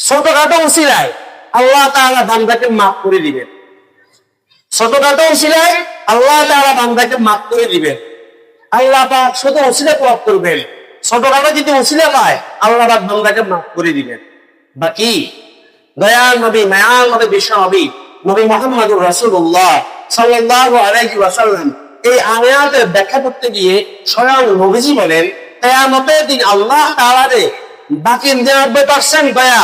ছোটখাটো উসিলায় আল্লাহ তাআলা বান্দাকে মাফ করে দিবেন। ছোটখাটো উসিলায় আল্লাহ তাআলা বান্দাকে মাফ করে দিবেন। আল্লাহ পাক শুধু উসিলা প্রয়োগ করবেন, ছোটখাটো যদি উসিলা পায় আল্লাহ পাক বান্দাকে মাফ করে দিবেন। বাকি দয়াল নবী, মায়াল নবী, বিশ্ব নবী নবী মুহাম্মদুর রাসূলুল্লাহ সাল্লাল্লাহু আলাইহি ওয়াসাল্লাম এই আয়াতের ব্যাখ্যা করতে গিয়ে স্বয়ং নবীজি বলেন, কিয়ামতের দিন আল্লাহ তাআলারে বাকি 99% দয়া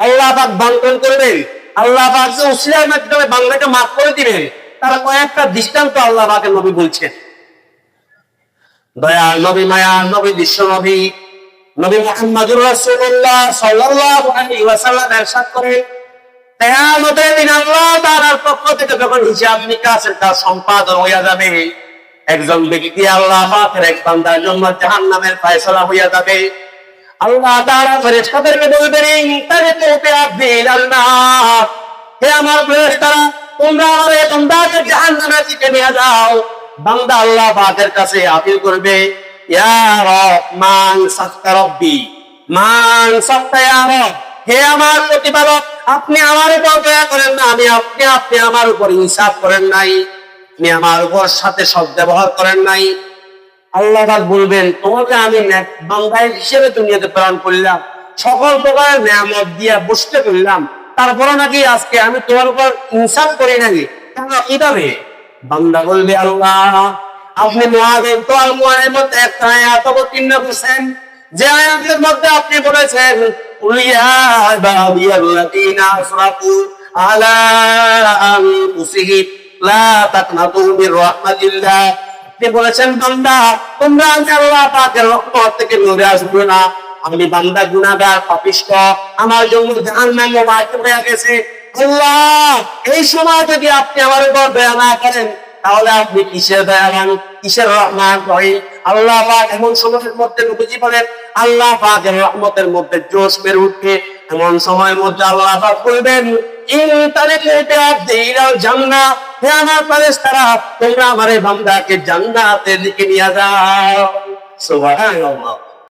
আল্লাহ পাক বন্টন করবেন। আল্লাহ পাক যে উসিলার মাধ্যমে বান্দাকে মাফ করে দিবেন, তার কয়েকটা দৃষ্টান্ত আল্লাহ পাকের নবী বলছেন। দয়াল নবী, মায়াল নবী, বিশ্ব নবী নবী মুহাম্মদুর রাসূলুল্লাহ সাল্লাল্লাহু আলাইহি ওয়াসাল্লাম ইরশাদ করেন, কিয়ামতের দিন আল্লাহ তাআলার পক্ষ থেকে যখন হিসাব নিকাশের কাজ সম্পাদন হইয়া যাবে, একজন ব্যক্তি আল্লাহ পাকের এক বান্দার জন্য জাহান্নামের ফয়সালা হইয়া যাবে। আল্লাহ তাআলা ফেরেশতাদেরকে বলবেন, তারিকুতে আব্দি ইলাল্লাহ, হে আমার ফেরেশতারা, তোমরা আমার এই বান্দাকে জাহান্নামের দিকে নিয়ে যাও। বান্দা আল্লাহ পাকের কাছে আপিল করবে, ইয়া রব মান সাক্তা রব্বি, মান সাক্তা ইয়া রব, হে আমার প্রতিপালক, আপনি আমার উপর দয়া করেন না, আপনি আমার উপর ইনসাফ করেন নাই, আপনি আমার উপর সাথে সদ্ব্যবহার করেন নাই। আল্লাহ পাক বলবেন, তোমাকে আমি বান্দা হিসেবে দুনিয়াতে প্রেরণ করলাম, সকল প্রকারের নিয়ামত দিয়া বসতে করলাম, তারপরে নাকি আজকে আমি তোমার উপর ইনসাফ করি নাকি? কেন কিভাবে? বান্দা বলবে, আল্লাহ আপনি মহাদেব তো আল কোরআনের মধ্যে একটা আয়াত অবতীর্ণ করেছেন, যে আয়াতের মধ্যে আপনি বলেছেন, ইয়া ইবাদিয়াল্লাযীনা আসরাফু আলা আনফুসিহিম লা তাকনাতু মির রাহমাতিল্লাহ। আপনি বলেছেন, বান্দা তোমরা আল্লাহ পাকের রহমত থেকে দূরে আসবে না, আমি বান্দা গুনাহগার পাপিষ্ঠ, আমার জন্য জাহান্নামে ওয়াজিব হয়ে গেছে। আল্লাহ এই সময় যদি আপনি আমার উপর দয়া না করেন, তাহলে আপনি কিসের দয়াবান, কিসের রহমান রহিম? আল্লাহ পাক এমন সময়ের মধ্যে নবীজি বলেন, আল্লাহ পাকের রহমতের মধ্যে জোশ বের উঠবে। এমন সময়ের মধ্যে আল্লাহ পাক বলবেন, ইন তারিকুতে আব্দি ইলাল জান্নাহ, হে আমার ফেরেশতারা, তোমরা আমার এই বান্দাকে জান্নাতের দিকে নিয়ে যাও। সুবহানাল্লাহ।